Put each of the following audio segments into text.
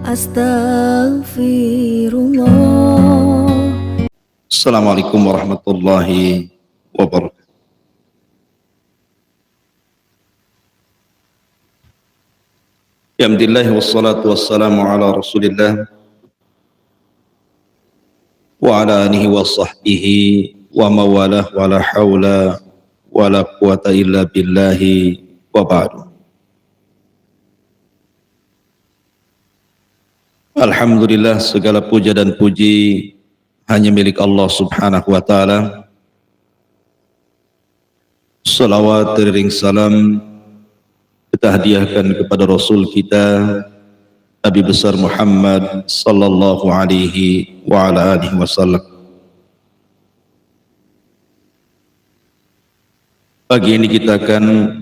Astaghfirullah. Assalamualaikum warahmatullahi wabarakatuh. Alhamdulillah wassalatu wassalamu ala Rasulillah wa ala alihi wa sahbihi wa mawalah wa la hawla wa la quwata illa billahi wa ba'du. Alhamdulillah, segala puja dan puji hanya milik Allah subhanahu wa ta'ala. Salawat ring salam kita hadiahkan kepada Rasul kita Nabi besar Muhammad sallallahu alaihi wa ala alihi wasallam. Pagi ini kita akan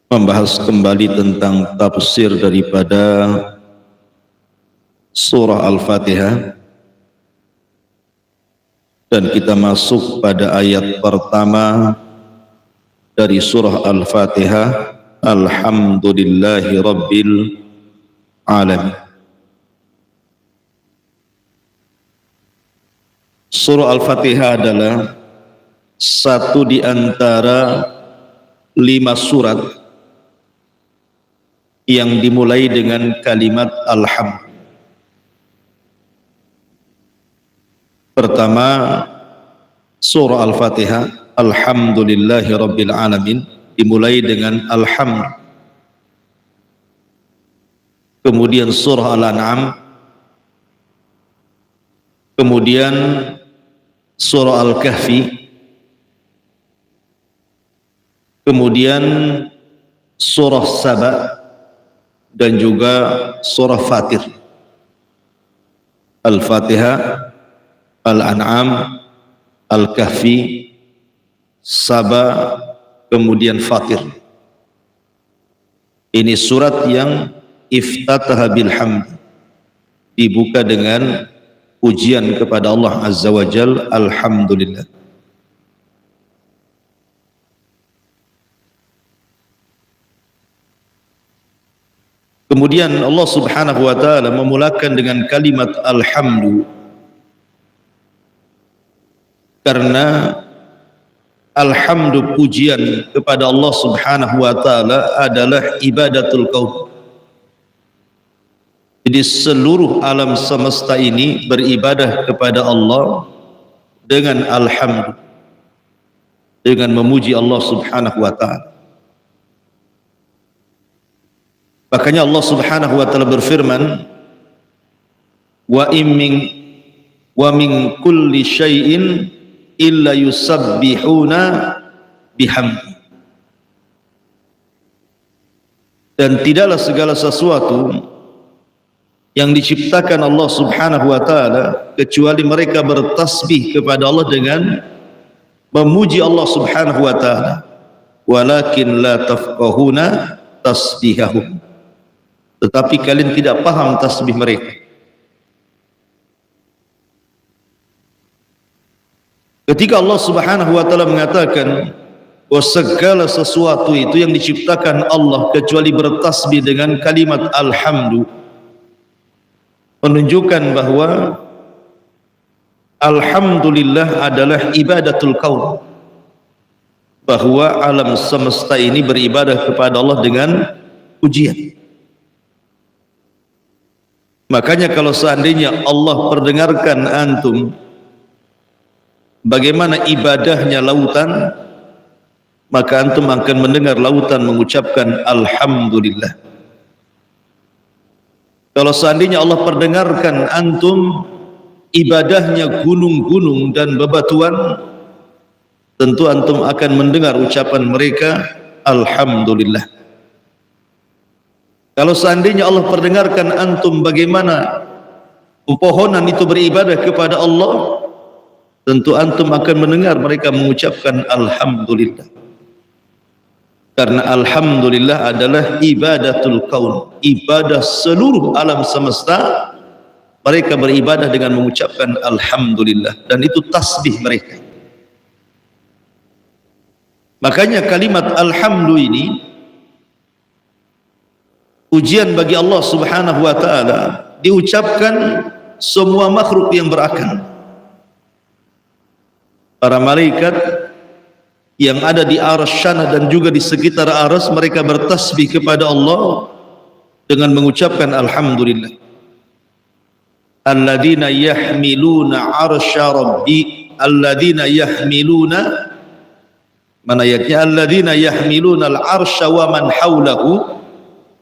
membahas kembali tentang tafsir daripada surah Al-Fatihah, dan kita masuk pada ayat pertama dari surah Al-Fatihah. Alhamdulillahi Rabbil Alamin. Surah Al-Fatihah adalah satu di antara 5 surat yang dimulai dengan kalimat Alhamdulillah. Pertama, surah Al-Fatihah, Alhamdulillahi Rabbil Alamin, dimulai dengan Alhamdulillah. Kemudian surah Al-An'am, kemudian surah Al-Kahfi, kemudian surah Saba, dan juga surah Fatir. Al-Fatihah, Al-An'am, Al-Kahfi, Saba, kemudian Fatir. Ini surat yang iftataha bilhamd, dibuka dengan pujian kepada Allah Azza wa Jal, Alhamdulillah. Kemudian Allah subhanahu wa ta'ala memulakan dengan kalimat Alhamdu, karena Alhamdu, pujian kepada Allah subhanahu wa ta'ala adalah ibadatul kaun. Jadi seluruh alam semesta ini beribadah kepada Allah dengan Alhamdu, dengan memuji Allah subhanahu wa ta'ala. Makanya Allah subhanahu wa ta'ala berfirman, wa min kulli syai'in illa yusabbihuna bihamdi. Dan tidaklah segala sesuatu yang diciptakan Allah subhanahu wa ta'ala kecuali mereka bertasbih kepada Allah dengan memuji Allah subhanahu wa ta'ala. Walakin la tafqahuna tasbihahum, tetapi kalian tidak paham tasbih mereka. Ketika Allah subhanahu wa ta'ala mengatakan bahwa segala sesuatu itu yang diciptakan Allah kecuali bertasbih dengan kalimat Alhamdu, menunjukkan bahwa Alhamdulillah adalah ibadatul kaun, bahwa alam semesta ini beribadah kepada Allah dengan pujian. Makanya kalau seandainya Allah perdengarkan antum bagaimana ibadahnya lautan, maka antum akan mendengar lautan mengucapkan Alhamdulillah. Kalau seandainya Allah perdengarkan antum ibadahnya gunung-gunung dan bebatuan, tentu antum akan mendengar ucapan mereka Alhamdulillah. Kalau seandainya Allah perdengarkan antum bagaimana pepohonan itu beribadah kepada Allah, tentu antum akan mendengar mereka mengucapkan Alhamdulillah. Karena Alhamdulillah adalah ibadatul kaun, ibadah seluruh alam semesta. Mereka beribadah dengan mengucapkan Alhamdulillah, dan itu tasbih mereka. Makanya kalimat Alhamdu ini Ujian bagi Allah Subhanahu wa taala diucapkan semua makhluk yang berakal. Para malaikat yang ada di arsy sana dan juga di sekitar arsy, mereka bertasbih kepada Allah dengan mengucapkan alhamdulillah. Alladzina yahmiluna arsya rabbi, alladzina yahmiluna, mana ayatnya, alladzina yahmiluna al-arsya wa man haulahu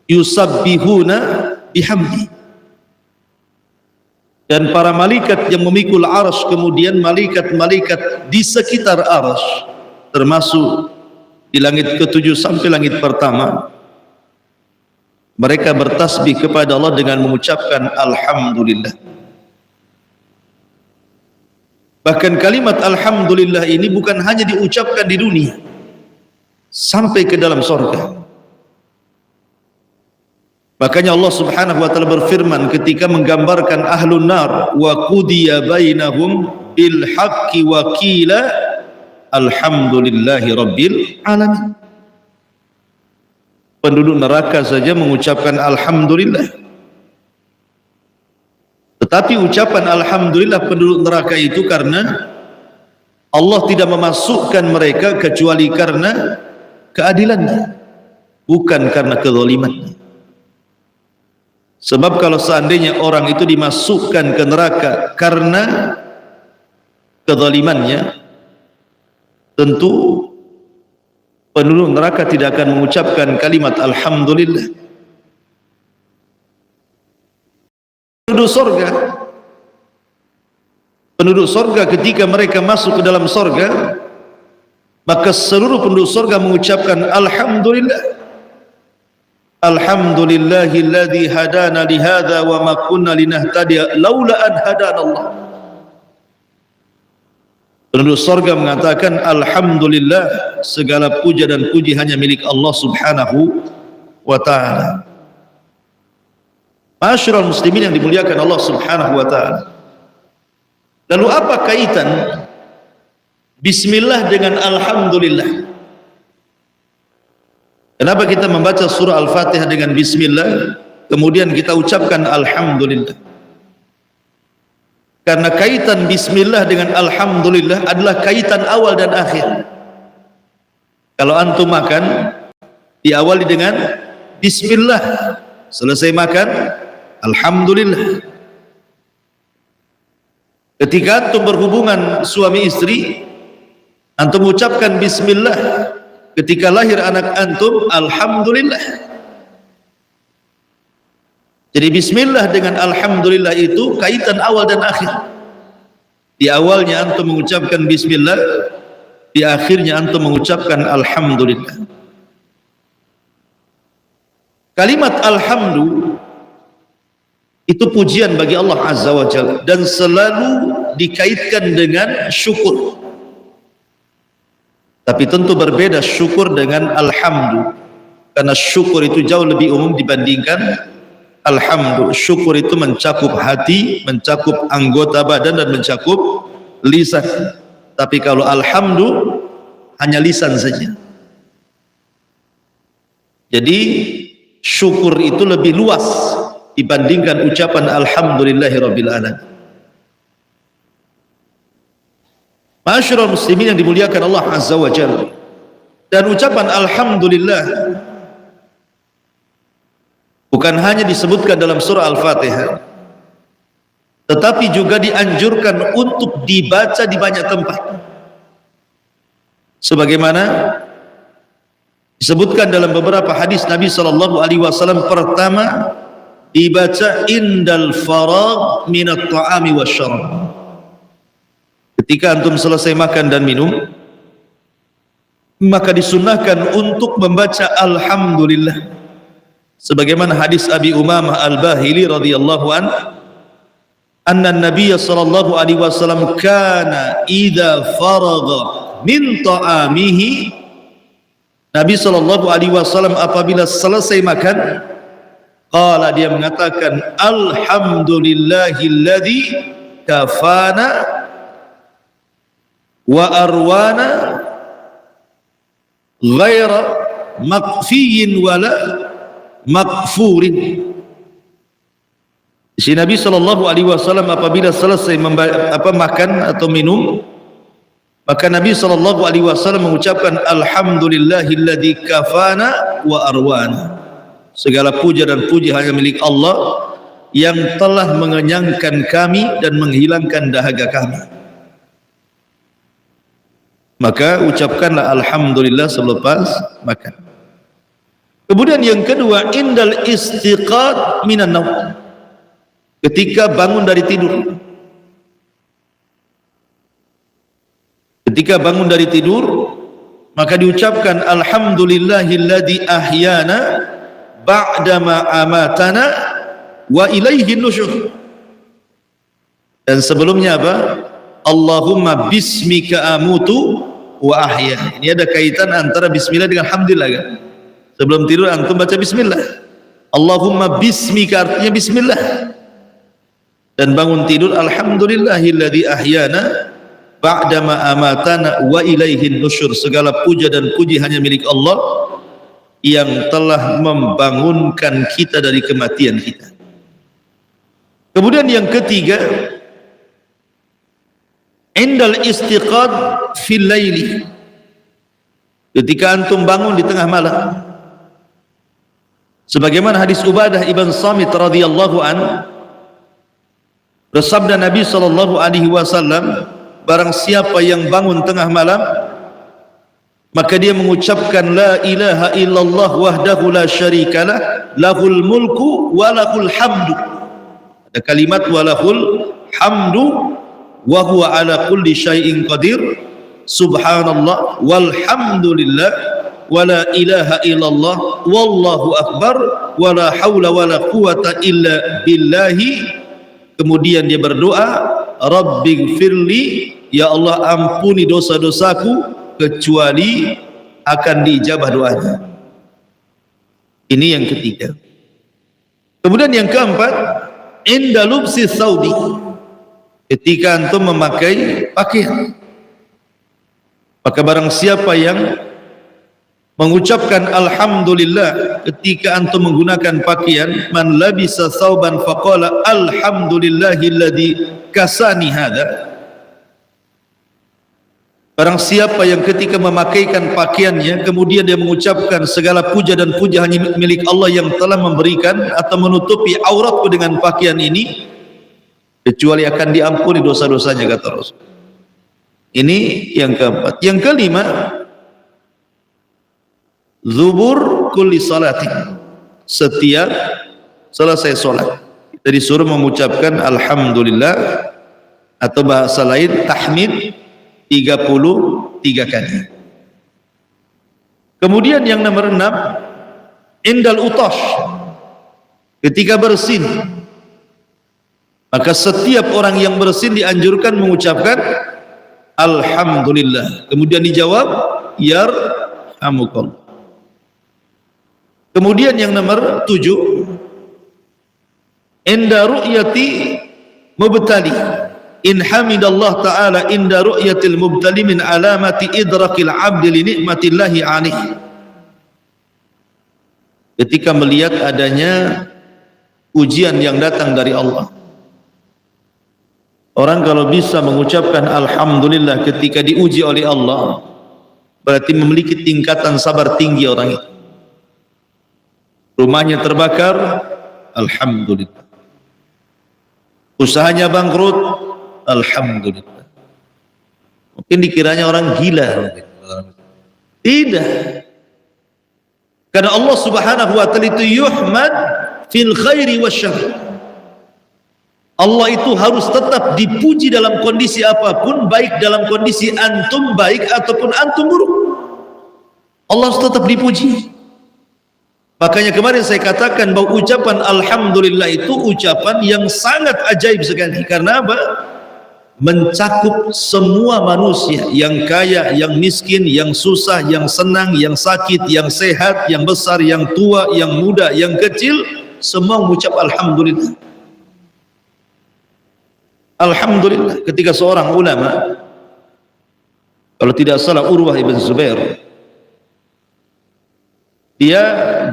yusabbihuna bihamdi. Dan para malaikat yang memikul arsy, kemudian malaikat-malaikat di sekitar arsy, termasuk di langit ke-7 sampai langit pertama, mereka bertasbih kepada Allah dengan mengucapkan alhamdulillah. Bahkan kalimat alhamdulillah ini bukan hanya diucapkan di dunia, sampai ke dalam surga. Makanya Allah Subhanahu wa taala berfirman ketika menggambarkan ahlun nar, wa qudiya bainahum bil haqqi wa qila alhamdulillahi rabbil alamin. Penduduk neraka saja mengucapkan alhamdulillah. Tetapi ucapan alhamdulillah penduduk neraka itu karena Allah tidak memasukkan mereka kecuali karena keadilannya, bukan karena kezalimannya. Sebab kalau seandainya orang itu dimasukkan ke neraka karena kezalimannya, tentu penduduk neraka tidak akan mengucapkan kalimat alhamdulillah. Penduduk sorga ketika mereka masuk ke dalam sorga, maka seluruh penduduk sorga mengucapkan alhamdulillah. Alhamdulillahilladzi hadana lihadza wa ma kunna linahtadiya laula an hadana Allah. Penduduk surga mengatakan alhamdulillah, segala puja dan puji hanya milik Allah Subhanahu wa taala. Ma'asyiral muslimin yang dimuliakan Allah Subhanahu wa taala. Lalu apa kaitan bismillah dengan alhamdulillah? Kenapa kita membaca surah Al-Fatihah dengan bismillah, kemudian kita ucapkan alhamdulillah? Karena kaitan bismillah dengan alhamdulillah adalah kaitan awal dan akhir. Kalau antum makan, diawali dengan bismillah, selesai makan alhamdulillah. Ketika antum berhubungan suami istri, antum ucapkan bismillah. Ketika lahir anak antum, alhamdulillah. Jadi bismillah dengan alhamdulillah itu kaitan awal dan akhir. Di awalnya antum mengucapkan bismillah, di akhirnya antum mengucapkan alhamdulillah. Kalimat alhamdu itu pujian bagi Allah Azza wa Jalla dan selalu dikaitkan dengan syukur. Tapi tentu berbeda syukur dengan alhamdu, karena syukur itu jauh lebih umum dibandingkan alhamdu. Syukur itu mencakup hati, mencakup anggota badan dan mencakup lisan. Tapi kalau alhamdu hanya lisan saja. Jadi syukur itu lebih luas dibandingkan ucapan alhamdulillahirabbil alamin. Ma'asyiral muslimin yang dimuliakan Allah Azza wa Jalla. Dan ucapan alhamdulillah bukan hanya disebutkan dalam surah Al-Fatihah, tetapi juga dianjurkan untuk dibaca di banyak tempat. Sebagaimana disebutkan dalam beberapa hadis Nabi sallallahu alaihi wasallam, pertama dibaca indal faragh minat ta'ami wasyarab. Ketika antum selesai makan dan minum, maka disunnahkan untuk membaca alhamdulillah. Sebagaimana hadis Abi Umamah Al-Bahili radhiyallahu an, anna Nabiy sallallahu alaihi wasallam kana idza faragha min ta'amihi, Nabi sallallahu alaihi wasallam apabila selesai makan, qala, dia mengatakan alhamdulillahilladzi kafana wa arwana ghaira maqfiyin wala maghfurin. Si Nabi SAW apabila selesai makan atau minum, maka Nabi SAW mengucapkan alhamdulillahilladzi kafana wa arwana. Segala puja dan puji hanya milik Allah yang telah mengenyangkan kami dan menghilangkan dahaga kami. Maka ucapkanlah alhamdulillah selepas makan. Kemudian yang kedua, indal istiqad minan naum, ketika bangun dari tidur. Ketika bangun dari tidur, maka diucapkan alhamdulillahilladzi ahyana ba'dama amatana wa ilaihin nusyur. Dan sebelumnya apa? Allahumma bismika amutu wa ahya. Ini ada kaitan antara bismillah dengan alhamdulillah kan? Sebelum tidur antum baca bismillah. Allahumma bismika artinya bismillah. Dan bangun tidur alhamdulillahilladzi ahyana ba'dama amatana wa ilaihin nusyur. Segala puja dan puji hanya milik Allah yang telah membangunkan kita dari kematian kita. Kemudian yang ketiga, indal istiqad fil laili, ketika antum bangun di tengah malam. Sebagaimana hadis Ubadah ibn Samit radhiyallahu an, bersabda Nabi SAW, barang siapa yang bangun tengah malam, maka dia mengucapkan la ilaha illallah wahdahu la syarikalah lahul mulku wa lahul hamdu. Ada kalimat wa lahul hamdu wa huwa ala kulli syai'in qadir, subhanallah walhamdulillah wa la ilaha illallah wallahu akbar wa la hawla wa la quwata illa billahi. Kemudian dia berdoa, rabbighfirli, ya Allah ampuni dosa-dosaku, kecuali akan diijabah doanya. Ini yang ketiga. Kemudian yang keempat, inda lubsi thawbi, ketika antum memakai pakaian. Maka barang siapa yang mengucapkan alhamdulillah ketika antum menggunakan pakaian, man labisa thawban faqala alhamdulillahilladzi kasani hadza. Barang siapa yang ketika memakaikan pakaiannya kemudian dia mengucapkan segala puja dan puja hanya milik Allah yang telah memberikan atau menutupi auratku dengan pakaian ini, kecuali akan diampuni dosa-dosanya, kata Rasul. Ini yang keempat. Yang kelima, zubur kulli salatin, setiap selesai solat kita disuruh mengucapkan alhamdulillah, atau bahasa lain tahmid 33 kali. Kemudian yang nomor 6, indal utash, ketika bersin, maka setiap orang yang bersin dianjurkan mengucapkan alhamdulillah. Kemudian dijawab yarhamukallah. Kemudian yang nomor 7, inda ru'yati mubtali, in hamidallah ta'ala inda ru'yatil mubtali min alamati idrakil abdi li ni'matillahi alaih. Ketika melihat adanya ujian yang datang dari Allah, orang kalau bisa mengucapkan alhamdulillah ketika diuji oleh Allah, berarti memiliki tingkatan sabar tinggi orang itu. Rumahnya terbakar, alhamdulillah. Usahanya bangkrut, alhamdulillah. Mungkin dikiranya orang gila. Tidak. Karena Allah Subhanahu wa ta'ala itu yuhmad fil khairi wasyarr. Allah itu harus tetap dipuji dalam kondisi apapun, baik dalam kondisi antum baik ataupun antum buruk. Allah harus tetap dipuji. Makanya kemarin saya katakan bahwa ucapan alhamdulillah itu ucapan yang sangat ajaib sekali. Karena apa? Mencakup semua manusia, yang kaya, yang miskin, yang susah, yang senang, yang sakit, yang sehat, yang besar, yang tua, yang muda, yang kecil, semua mengucap alhamdulillah. Alhamdulillah. Ketika seorang ulama, kalau tidak salah Urwah ibn Zubair, dia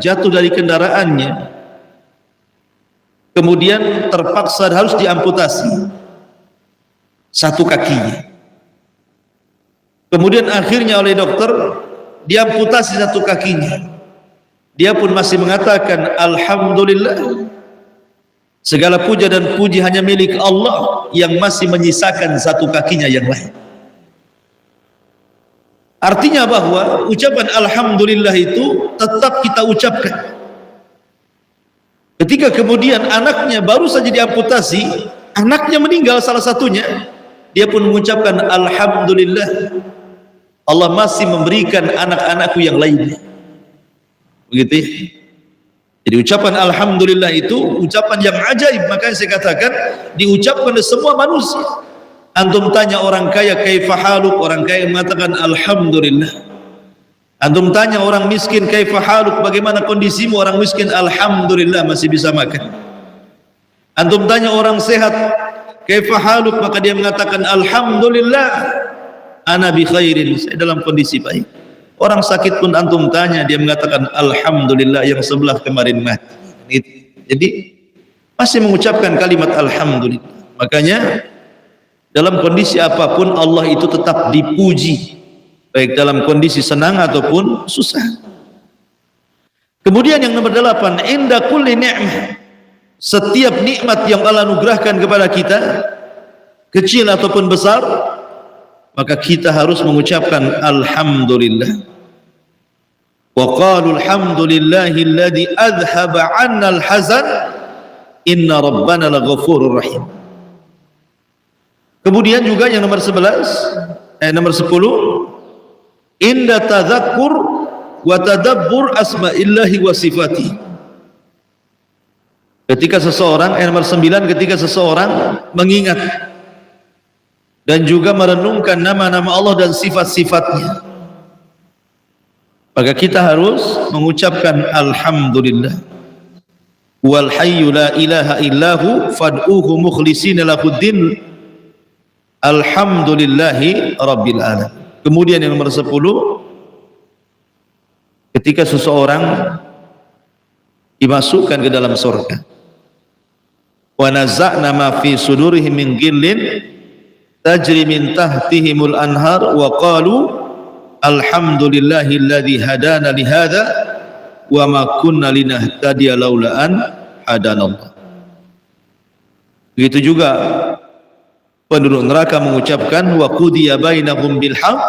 jatuh dari kendaraannya, kemudian terpaksa harus diamputasi satu kakinya. Kemudian akhirnya oleh dokter diamputasi satu kakinya. Dia pun masih mengatakan alhamdulillah, segala puja dan puji hanya milik Allah yang masih menyisakan satu kakinya yang lain. Artinya bahwa ucapan alhamdulillah itu tetap kita ucapkan. Ketika kemudian anaknya baru saja diamputasi, anaknya meninggal salah satunya, dia pun mengucapkan alhamdulillah, Allah masih memberikan anak-anakku yang lainnya. Begitu ya? Jadi ucapan alhamdulillah itu ucapan yang ajaib. Makanya saya katakan diucapkan oleh semua manusia. Antum tanya orang kaya kaifa haluk, orang kaya mengatakan alhamdulillah. Antum tanya orang miskin kaifa haluk, bagaimana kondisimu, orang miskin alhamdulillah masih bisa makan. Antum tanya orang sehat kaifa haluk, maka dia mengatakan alhamdulillah ana bi khairin, saya dalam kondisi baik. Orang sakit pun antum tanya, dia mengatakan alhamdulillah, yang sebelah kemarin mati. Jadi masih mengucapkan kalimat alhamdulillah. Makanya dalam kondisi apapun Allah itu tetap dipuji, baik dalam kondisi senang ataupun susah. Kemudian yang nomor 8, inda kulli ni'mah, setiap nikmat yang Allah anugerahkan kepada kita, kecil ataupun besar, maka kita harus mengucapkan alhamdulillah. Wa qalu alhamdulillahilladzi adhhaba 'anna al-hazan inna rabbana laghafurur rahim. Kemudian juga yang nomor 10, inda tadhakkur wa tadabbur asma'illahi wa sifati. Ketika seseorang, nomor 9, ketika seseorang mengingat dan juga merenungkan nama-nama Allah dan sifat-sifatnya, maka kita harus mengucapkan alhamdulillah. Wal hayyu la ilaha illahu fad'uhu mukhlishina lahuddin alhamdulillahi rabbil alamin. Kemudian yang nomor 10, ketika seseorang dimasukkan ke dalam surga, wa naza'na ma fi sudurihim min ghillin tajri min tahtihimul anhar wa qalu alhamdulillahilladzi hadana li hadza wa ma kunna linahtadiya laula an hadanallah. Begitu juga penduduk neraka mengucapkan wa qudiya bainahum bil haqq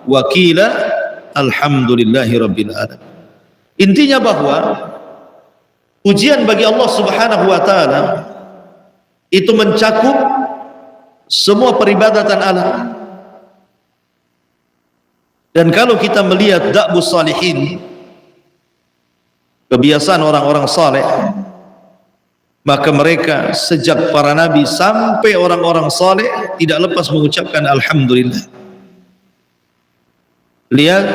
wa qila alhamdulillahi rabbil alamin. Intinya bahwa pujian bagi Allah Subhanahu wa taala itu mencakup semua peribadatan Allah. Dan kalau kita melihat da'bus salihin, kebiasaan orang-orang saleh, maka mereka sejak para nabi sampai orang-orang saleh tidak lepas mengucapkan alhamdulillah. Lihat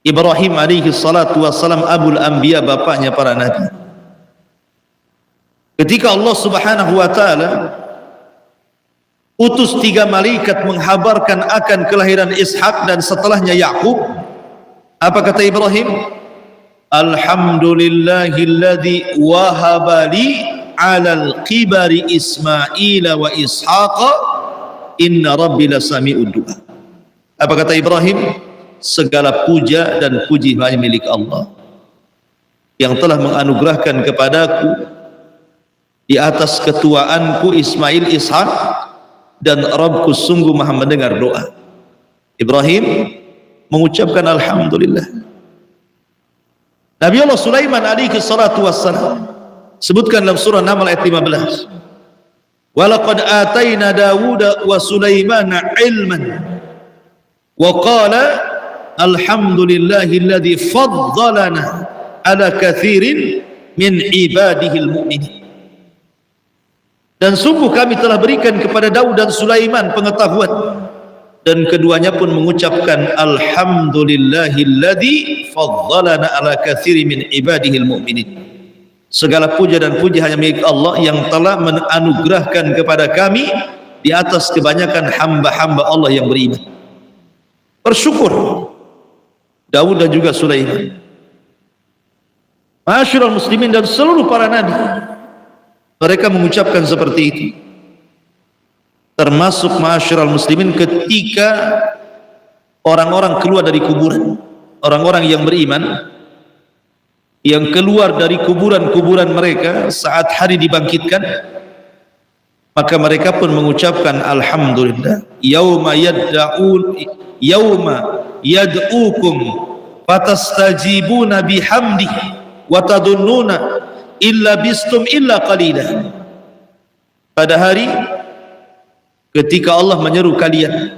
Ibrahim alaihi salatu wassalam, abul anbiya, bapaknya para nabi. Ketika Allah Subhanahu wa taala utus 3 malaikat menghabarkan akan kelahiran Ishak dan setelahnya Yakub, apa kata Ibrahim? Alhamdulillahilladzi wahaba li 'alal qibari Ismaila wa Ishaqa inna rabbi lasami'ud du'a. Apa kata Ibrahim? Segala puja dan puji hanya milik Allah yang telah menganugerahkan kepadaku di atas ketuaanku Ismail, Ishak, dan Rabbku sungguh maha mendengar doa. Ibrahim mengucapkan alhamdulillah. Nabi Allah Sulaiman alaihi salatu wassalam sebutkan dalam surah Naml ayat 15, walaqad atayna Dawuda wa Sulaimana ilman wa qala alhamdulillahilladzi faddalana ala kathirin min ibadihil mu'minin. Dan sungguh kami telah berikan kepada Daud dan Sulaiman pengetahuan, dan keduanya pun mengucapkan alhamdulillahilladzi faddalana ala katsirin min ibadihil mu'minin. Segala puja dan puji hanya milik Allah yang telah menganugerahkan kepada kami di atas kebanyakan hamba-hamba Allah yang beriman. Bersyukur Daud dan juga Sulaiman. Ma'asyiral muslimin dan seluruh para nabi, mereka mengucapkan seperti itu. Termasuk ma'asyiral muslimin ketika orang-orang keluar dari kuburan, orang-orang yang beriman yang keluar dari kuburan-kuburan mereka saat hari dibangkitkan, maka mereka pun mengucapkan alhamdulillah. Yauma yad'ukum fatastajibuna bihamdi wa tadunnuna illa bistum illa qalila. Pada hari ketika Allah menyeru kalian,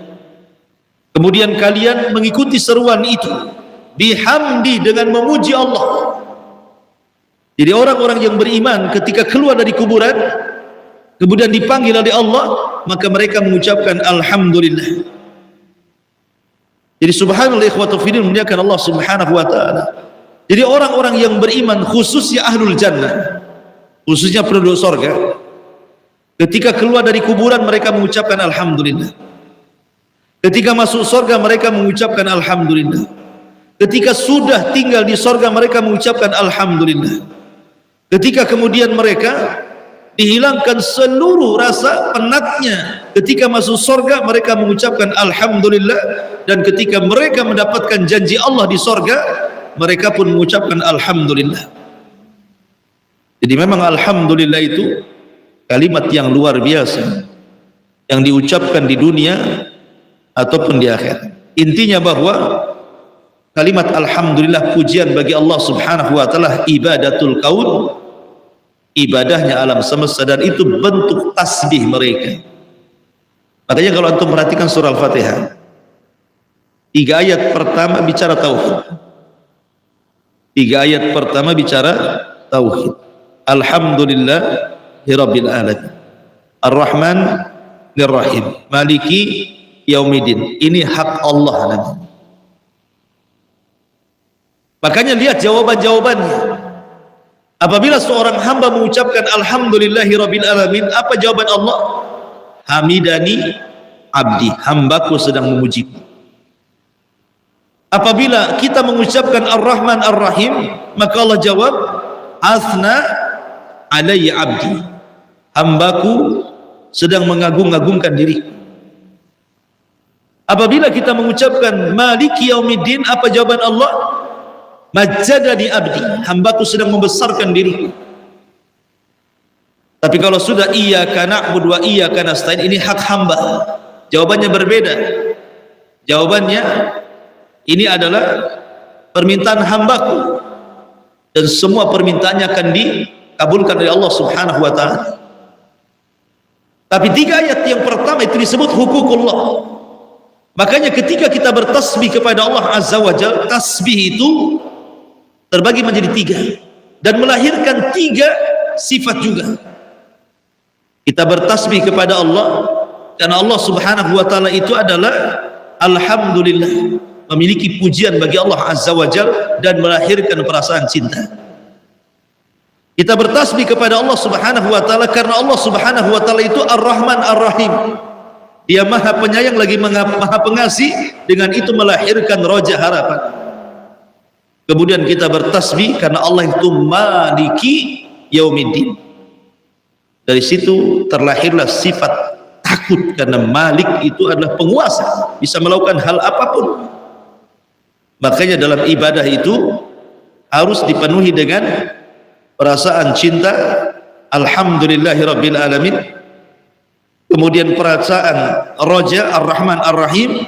kemudian kalian mengikuti seruan itu bihamdi, dengan memuji Allah. Jadi orang-orang yang beriman ketika keluar dari kuburan kemudian dipanggil oleh Allah, maka mereka mengucapkan alhamdulillah. Jadi subhanallah ikhwatu fiddin, memuliakan Allah subhanahu wa ta'ala. Jadi orang-orang yang beriman, khususnya ahlul jannah, khususnya penduduk sorga, ketika keluar dari kuburan mereka mengucapkan alhamdulillah. Ketika masuk sorga mereka mengucapkan alhamdulillah. Ketika sudah tinggal di sorga mereka mengucapkan alhamdulillah. Ketika kemudian mereka dihilangkan seluruh rasa penatnya, ketika masuk sorga mereka mengucapkan alhamdulillah. Dan ketika mereka mendapatkan janji Allah di sorga, mereka pun mengucapkan alhamdulillah. Jadi memang alhamdulillah itu kalimat yang luar biasa yang diucapkan di dunia ataupun di akhirat. Intinya bahwa kalimat alhamdulillah, pujian bagi Allah subhanahu wa ta'ala, ibadatul kaun, ibadahnya alam semesta, dan itu bentuk tasbih mereka. Makanya kalau antum perhatikan surah Al-Fatihah, 3 ayat pertama bicara tauhid. 3 ayat pertama bicara tauhid. Alhamdulillahirabbil alamin, Ar-Rahman Ar-Rahim, Maliki Yaumiddin. Ini hak Allah namanya. Makanya lihat jawaban-jawabannya. Apabila seorang hamba mengucapkan alhamdulillahirabbil alamin, apa jawaban Allah? Hamidani abdi, hambaku sedang memujiku. Apabila kita mengucapkan Ar-Rahman Ar-Rahim, maka Allah jawab asna alayya abdi, hambaku sedang mengagung-agungkan diri. Apabila kita mengucapkan Maliki Yaumiddin, apa jawaban Allah? Majjadani abdi, hambaku sedang membesarkan diri. Tapi kalau sudah iyyaka na'budu wa iyyaka nasta'in, ini hak hamba, jawabannya berbeda. Jawabannya ini adalah permintaan hambaku, dan semua permintaannya akan dikabulkan oleh Allah subhanahu wa ta'ala. Tapi 3 ayat yang pertama itu disebut hukukullah. Makanya ketika kita bertasbih kepada Allah azza wa jalla, tasbih itu terbagi menjadi 3 dan melahirkan 3 sifat juga. Kita bertasbih kepada Allah karena Allah subhanahu wa ta'ala itu adalah alhamdulillah, memiliki pujian bagi Allah azza wa jalla dan melahirkan perasaan cinta. Kita bertasbih kepada Allah subhanahu wa ta'ala karena Allah subhanahu wa ta'ala itu Ar-Rahman Ar-Rahim, Dia maha penyayang lagi maha pengasih, dengan itu melahirkan roja harapan. Kemudian kita bertasbih karena Allah itu Maliki Yaumiddin. Dari situ terlahirlah sifat takut, karena Malik itu adalah penguasa, bisa melakukan hal apapun. Makanya dalam ibadah itu harus dipenuhi dengan perasaan cinta alhamdulillahirabbil alamin, kemudian perasaan roja Ar-Rahman Ar-Rahim,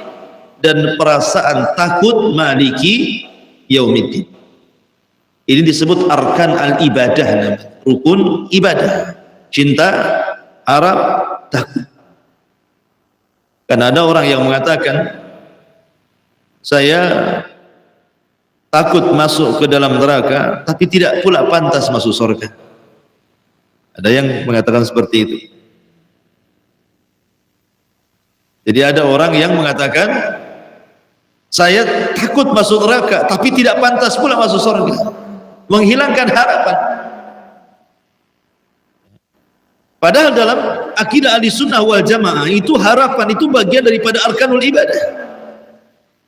dan perasaan takut Maliki Yaumiddin. Ini disebut arkan al-ibadah, rukun ibadah: cinta, harap, takut. Karena ada orang yang mengatakan, saya takut masuk ke dalam neraka tapi tidak pula pantas masuk surga. Ada yang mengatakan seperti itu. Jadi ada orang yang mengatakan, saya takut masuk neraka tapi tidak pantas pula masuk surga, menghilangkan harapan. Padahal dalam akidah Ahlussunnah wal Jamaah itu harapan itu bagian daripada arkanul ibadah.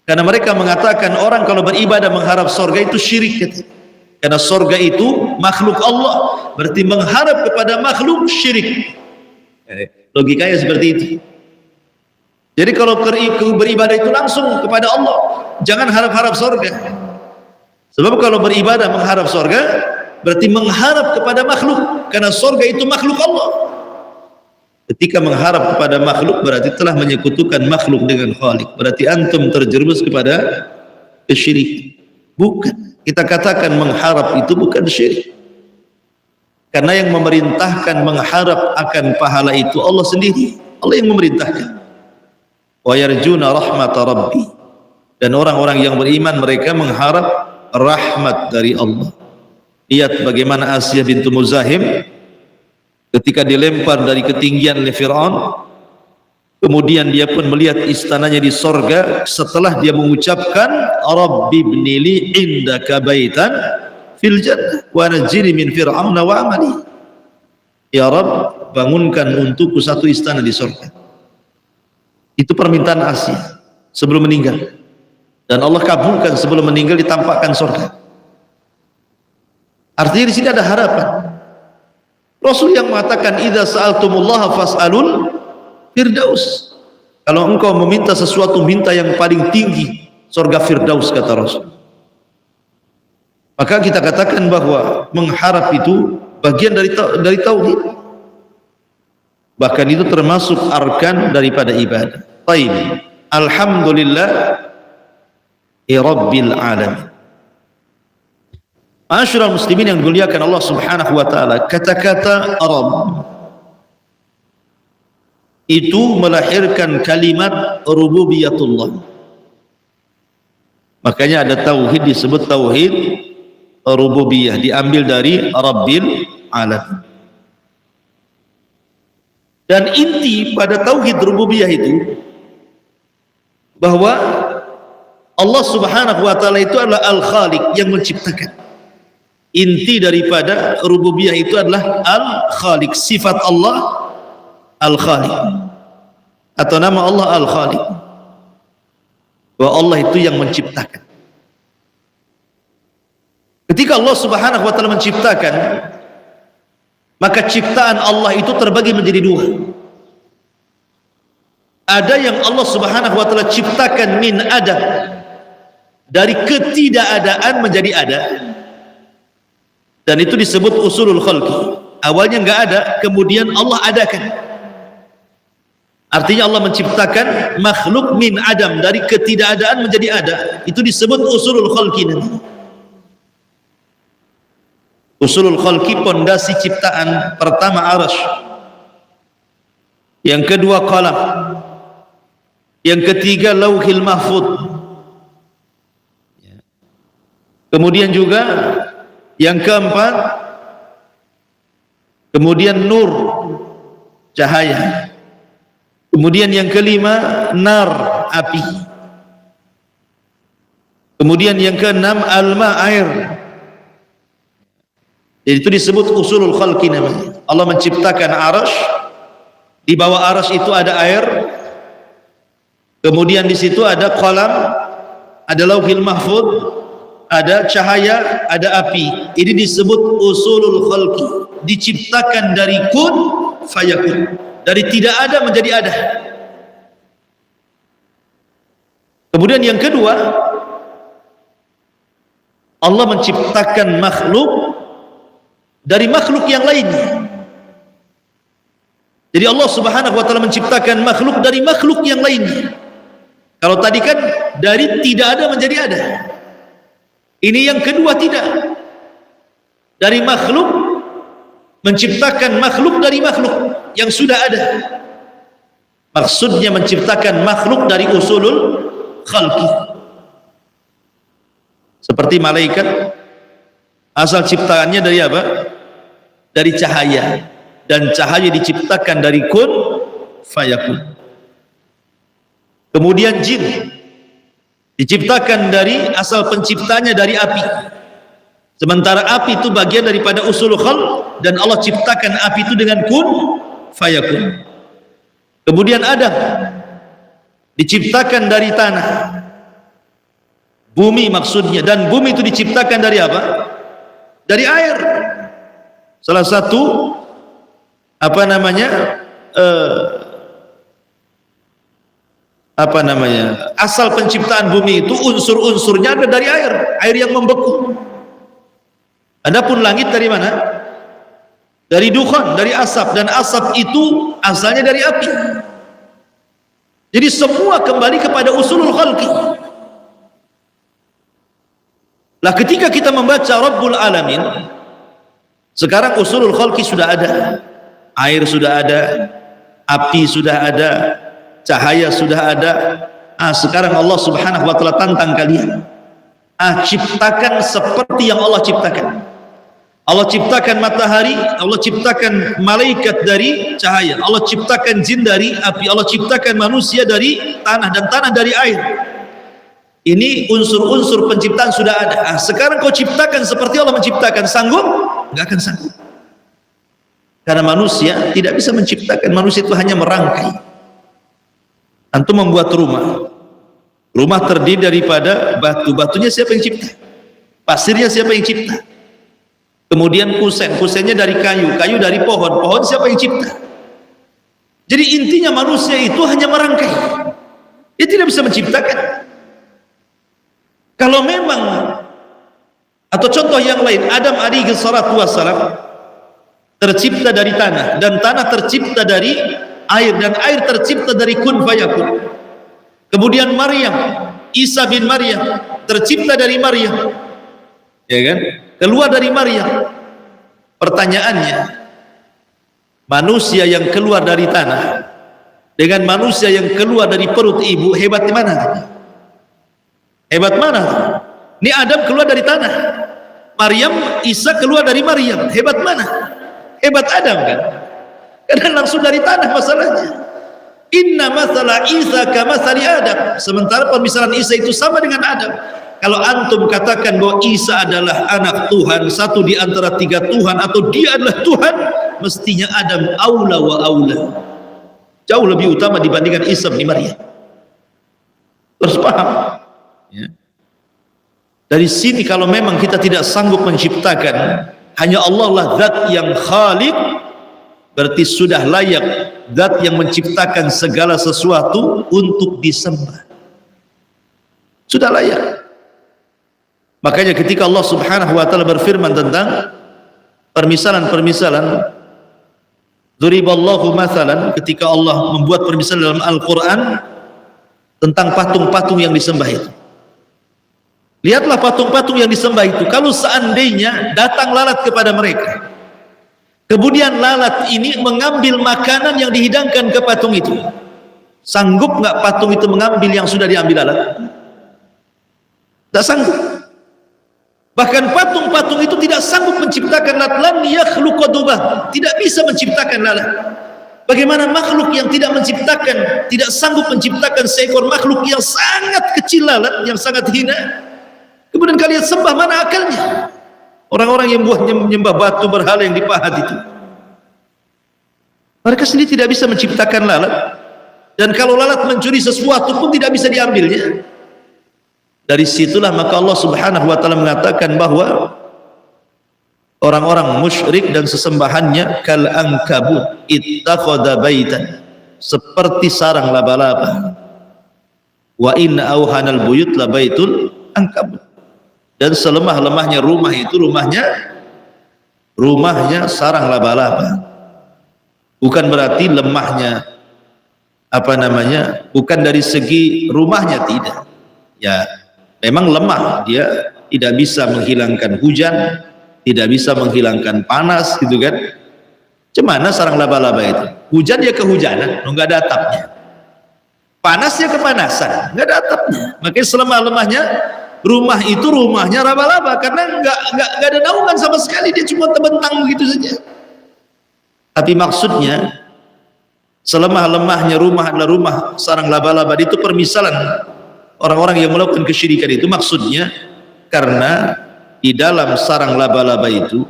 Karena mereka mengatakan orang kalau beribadah mengharap surga itu syirik. Karena surga itu makhluk Allah, berarti mengharap kepada makhluk syirik. Logikanya seperti itu. Jadi kalau beribadah itu langsung kepada Allah, jangan harap-harap surga. Sebab kalau beribadah mengharap surga, berarti mengharap kepada makhluk, karena surga itu makhluk Allah. Ketika mengharap kepada makhluk, berarti telah menyekutukan makhluk dengan Khalik. Berarti antum terjerumus kepada kesyirikan. Bukan. Kita katakan mengharap itu bukan syirik. Karena yang memerintahkan mengharap akan pahala itu Allah sendiri. Allah yang memerintahkan. Wa yarjuna rahmat rabbi. Dan orang-orang yang beriman mereka mengharap rahmat dari Allah. Lihat bagaimana Asiyah bintu Muzahim ketika dilempar dari ketinggian oleh Fir'aun, kemudian dia pun melihat istananya di sorga setelah dia mengucapkan Rabbi ibnili indaka baitan fil jannah wa najjini min fir'aun wa amali. Ya Rabb, bangunkan untukku satu istana di sorga. Itu permintaan Asiyah sebelum meninggal, dan Allah kabulkan sebelum meninggal, ditampakkan sorga. Artinya di sini ada harapan. Rasul yang mengatakan idza sa'altumullaha fas'alul firdaus. Kalau engkau meminta sesuatu, minta yang paling tinggi, surga firdaus, kata Rasul. Maka kita katakan bahwa mengharap itu bagian dari tauhid. Bahkan itu termasuk arkan daripada ibadah. Baik. Alhamdulillah rabbil alamin. Ma'asyiral muslimin yang dimuliakan Allah Subhanahu wa taala, kata-kata Rabb itu melahirkan kalimat rububiyatullah. Makanya ada tauhid disebut tauhid rububiyah, diambil dari Rabbil alamin. Dan inti pada tauhid rububiyah itu bahwa Allah Subhanahu wa taala itu adalah Al-Khaliq, yang menciptakan. Inti daripada rububiyah itu adalah Al-Khaliq, sifat Allah Al-Khaliq, atau nama Allah Al-Khaliq, bahwa Allah itu yang menciptakan. Ketika Allah Subhanahu wa taala menciptakan, maka ciptaan Allah itu terbagi menjadi dua. Ada yang Allah Subhanahu wa taala ciptakan min adam, dari ketidakadaan menjadi ada. Dan itu disebut usulul khalqi. Awalnya enggak ada, kemudian Allah adakan. Artinya Allah menciptakan makhluk min adam, dari ketidakadaan menjadi ada. Itu disebut usulul khalqi nanti. Usulul khalqi, pondasi ciptaan. Pertama arasy, yang kedua qalam, yang ketiga lauhil mahfuz, kemudian juga yang keempat, kemudian nur, cahaya, kemudian yang kelima nar, api, kemudian yang keenam alma, air. Jadi itu disebut usulul khalqi namanya. Allah menciptakan arasy, di bawah arasy itu ada air, kemudian di situ ada qalam, ada lauhil mahfuz, ada cahaya, ada api. Ini disebut usulul khalqi, diciptakan dari kun fayakun, dari tidak ada menjadi ada. Kemudian yang kedua, Allah menciptakan makhluk dari makhluk yang lainnya. Jadi Allah Subhanahu wa taala menciptakan makhluk dari makhluk yang lainnya. Kalau tadi kan dari tidak ada menjadi ada. Ini yang kedua, tidak. Dari makhluk menciptakan makhluk dari makhluk yang sudah ada. Maksudnya menciptakan makhluk dari usulul khalqi. Seperti malaikat, asal ciptaannya dari apa? Dari cahaya. Dan cahaya diciptakan dari kun fayakun. Kemudian jin diciptakan dari asal penciptanya dari api. Sementara api itu bagian daripada usul khalq, dan Allah ciptakan api itu dengan kun fayakun. Kemudian Adam diciptakan dari tanah, bumi maksudnya, dan bumi itu diciptakan dari apa? dari air. Salah satu asal penciptaan bumi itu unsur-unsurnya ada dari air yang membeku. Adapun langit dari mana? Dari dukhan, dari asap, dan asap itu asalnya dari api. Jadi semua kembali kepada usulul khalqi. Lah ketika kita membaca Rabbul Alamin, sekarang usulul khalqi sudah ada. Air sudah ada, api sudah ada, cahaya sudah ada. Sekarang Allah Subhanahu wa taala tantang kalian. Ciptakan seperti yang Allah ciptakan. Allah ciptakan matahari, Allah ciptakan malaikat dari cahaya, Allah ciptakan jin dari api, Allah ciptakan manusia dari tanah, dan tanah dari air. Ini unsur-unsur penciptaan sudah ada. Sekarang kau ciptakan seperti Allah menciptakan, sanggup? Enggak akan sanggup. Karena manusia tidak bisa menciptakan, manusia itu hanya merangkai. Antum membuat rumah terdiri daripada batu, batunya siapa yang cipta? Pasirnya siapa yang cipta? Kemudian kusennya dari kayu dari pohon siapa yang cipta? Jadi intinya manusia itu hanya merangkai, dia tidak bisa menciptakan. Kalau memang, atau contoh yang lain, Adam alaihi salatu wassalam tercipta dari tanah, dan tanah tercipta dari air, dan air tercipta dari kun fayakun. Kemudian Maryam, Isa bin Maryam tercipta dari Maryam, ya kan? Keluar dari Maryam. Pertanyaannya, manusia yang keluar dari tanah dengan manusia yang keluar dari perut ibu, hebat di mana? Hebat mana? Ini Adam keluar dari tanah, Maryam, Isa keluar dari Maryam, hebat mana? Hebat Adam kan? Karena langsung dari tanah masalahnya. Inna masalah Isa kamathali Adam. Sementara permisalan Isa itu sama dengan Adam. Kalau antum katakan bahwa Isa adalah anak Tuhan, satu di antara tiga Tuhan, atau dia adalah Tuhan, mestinya Adam aula wa aula, jauh lebih utama dibandingkan Isa bin Maryam. Terus paham? Ya. Dari sini kalau memang kita tidak sanggup menciptakan, hanya Allah lah zat yang khaliq, berarti sudah layak zat yang menciptakan segala sesuatu untuk disembah, sudah layak. Makanya ketika Allah Subhanahu wa taala berfirman tentang permisalan-permisalan, duriballahu mathalan, ketika Allah membuat permisalan dalam Al-Qur'an tentang patung-patung yang disembah itu. Lihatlah patung-patung yang disembah itu, kalau seandainya datang lalat kepada mereka, kemudian lalat ini mengambil makanan yang dihidangkan ke patung itu, sanggup nggak patung itu mengambil yang sudah diambil lalat? Tidak sanggup. Bahkan patung-patung itu tidak sanggup menciptakan lalat. Lam yakhluqa dubah, tidak bisa menciptakan lalat. Bagaimana makhluk yang tidak menciptakan, tidak sanggup menciptakan seekor makhluk yang sangat kecil lalat, yang sangat hina, kemudian kalian sembah, mana akalnya? Orang-orang yang buat menyembah batu berhala yang dipahat itu, mereka sendiri tidak bisa menciptakan lalat, dan kalau lalat mencuri sesuatu pun tidak bisa diambilnya. Dari situlah maka Allah Subhanahu wa taala mengatakan bahwa orang-orang musyrik dan sesembahannya kal ankabut ittakhadha baitan, seperti sarang laba-laba. Wa inna auhanal buyut la baitul ankabut, dan selemah-lemahnya rumah itu rumahnya sarang laba-laba. Bukan berarti lemahnya bukan dari segi rumahnya, tidak. Ya, memang lemah, dia tidak bisa menghilangkan hujan, tidak bisa menghilangkan panas, gitu kan. Cemana sarang laba-laba itu? Hujan dia kehujanan, nggak ada atapnya. Panasnya kepanasan, nggak ada atapnya. Makanya selemah-lemahnya rumah itu rumahnya laba-laba, karena nggak ada naungan sama sekali, dia cuma terbentang begitu saja. Tapi maksudnya selemah-lemahnya rumah adalah rumah sarang laba-laba, itu permisalan orang-orang yang melakukan kesyirikan itu. Maksudnya karena di dalam sarang laba-laba itu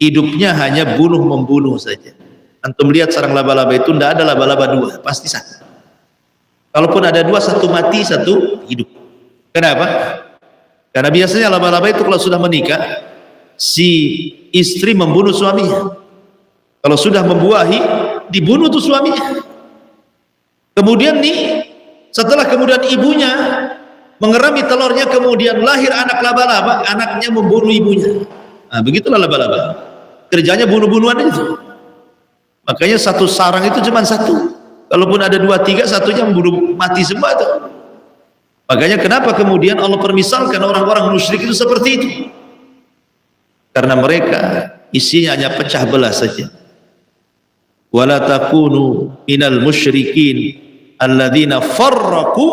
hidupnya hanya bunuh-membunuh saja. Antum lihat sarang laba-laba itu tidak ada laba-laba dua, pasti satu. Kalaupun ada dua, satu mati, satu hidup. Kenapa? Karena biasanya laba-laba itu kalau sudah menikah, si istri membunuh suaminya. Kalau sudah membuahi, dibunuh tuh suaminya. Kemudian nih, setelah kemudian ibunya mengerami telurnya, kemudian lahir anak laba-laba, anaknya membunuh ibunya. Nah, begitulah laba-laba. Kerjanya bunuh-bunuhan itu. Makanya satu sarang itu cuma satu. Kalaupun ada 2, 3, satunya membunuh mati semua itu. Makanya kenapa kemudian Allah permisalkan orang-orang musyrik itu seperti itu? Karena mereka isinya hanya pecah belah saja. Wala takunu minal musyrikin alladzina farraqu,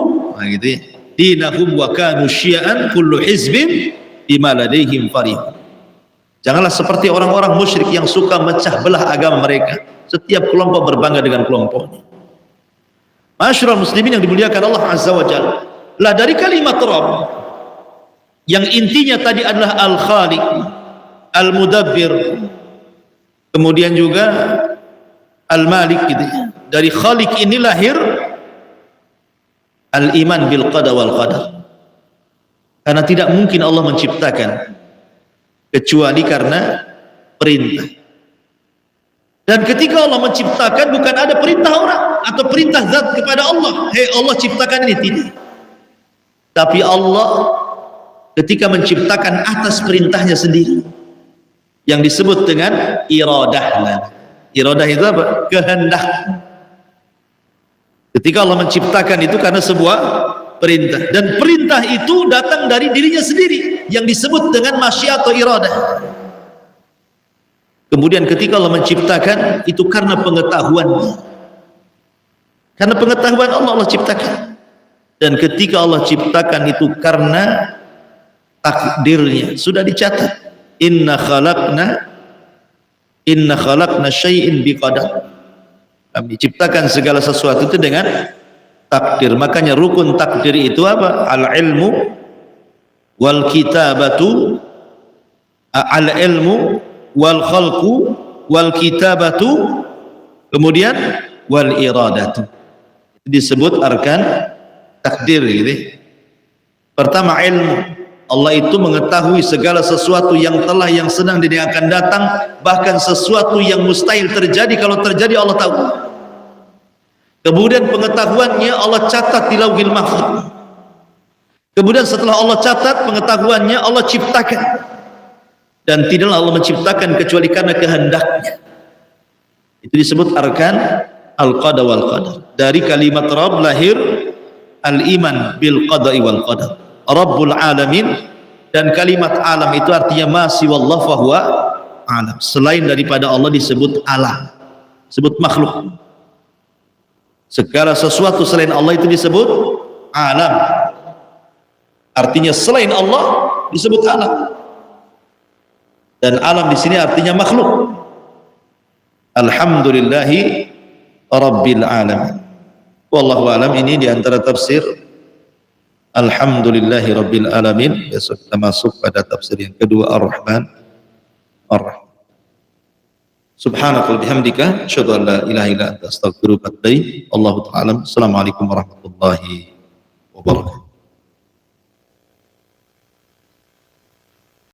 gitu ya, dinahum wa kanu syi'an kullu hizbin bima ladaihim farihun. Janganlah seperti orang-orang musyrik yang suka mecah belah agama mereka. Setiap kelompok berbangga dengan kelompoknya. Masyarul muslimin yang dimuliakan Allah Azza wa Jalla, lah dari kalimat Rabb yang intinya tadi adalah Al-Khaliq, Al-Mudabbir, kemudian juga Al-Malik, gitu ya. Dari Khaliq ini lahir al-iman bil qada wal qadar. Karena tidak mungkin Allah menciptakan kecuali karena perintah. Dan ketika Allah menciptakan, bukan ada perintah orang atau perintah zat kepada Allah, hei Allah ciptakan ini, tidak. Tapi Allah ketika menciptakan atas perintahnya sendiri, yang disebut dengan iradah. Iradah itu apa? Kehendak. Ketika Allah menciptakan itu karena sebuah perintah, dan perintah itu datang dari dirinya sendiri yang disebut dengan masyiat atau iradah. Kemudian ketika Allah menciptakan itu karena pengetahuan, karena pengetahuan Allah ciptakan. Dan ketika Allah ciptakan itu karena takdirnya sudah dicatat, inna khalaqna syai'in biqadar. Kami ciptakan segala sesuatu itu dengan takdir. Makanya rukun takdir itu apa? Al-ilmu wal kitabatu, al-ilmu wal khalqu wal kitabatu, kemudian wal iradatu. Disebut arkan takdir, gitu. Pertama ilmu. Allah itu mengetahui segala sesuatu yang telah, yang sedang, dan yang akan datang, bahkan sesuatu yang mustahil terjadi, kalau terjadi Allah tahu. Kemudian pengetahuannya Allah catat di Lauhil Mahfuz. Kemudian setelah Allah catat pengetahuannya, Allah ciptakan. Dan tidaklah Allah menciptakan kecuali karena kehendaknya. Itu disebut arkan al-qada wal qadar. Dari kalimat Rabb lahir al-iman bil qada'i wal qadar. Rabbul alamin, dan kalimat alam itu artinya ma siwallah fahuwa alam. Selain daripada Allah disebut alam, disebut makhluk. Segala sesuatu selain Allah itu disebut alam. Artinya selain Allah disebut alam. Dan alam di sini artinya makhluk. Alhamdulillahi rabbil alamin. Wallahu alam. Ini diantara tafsir Alhamdulillahi rabbil alamin. Besok kita masuk pada tafsir yang kedua, Ar-Rahman Ar-Rahim. Subhanaka wa bihamdika asyhadu an la ilaha illa anta astaghfiruka wa atubu ilaik. Allahu ta'ala. Assalamualaikum warahmatullahi wabarakatuh.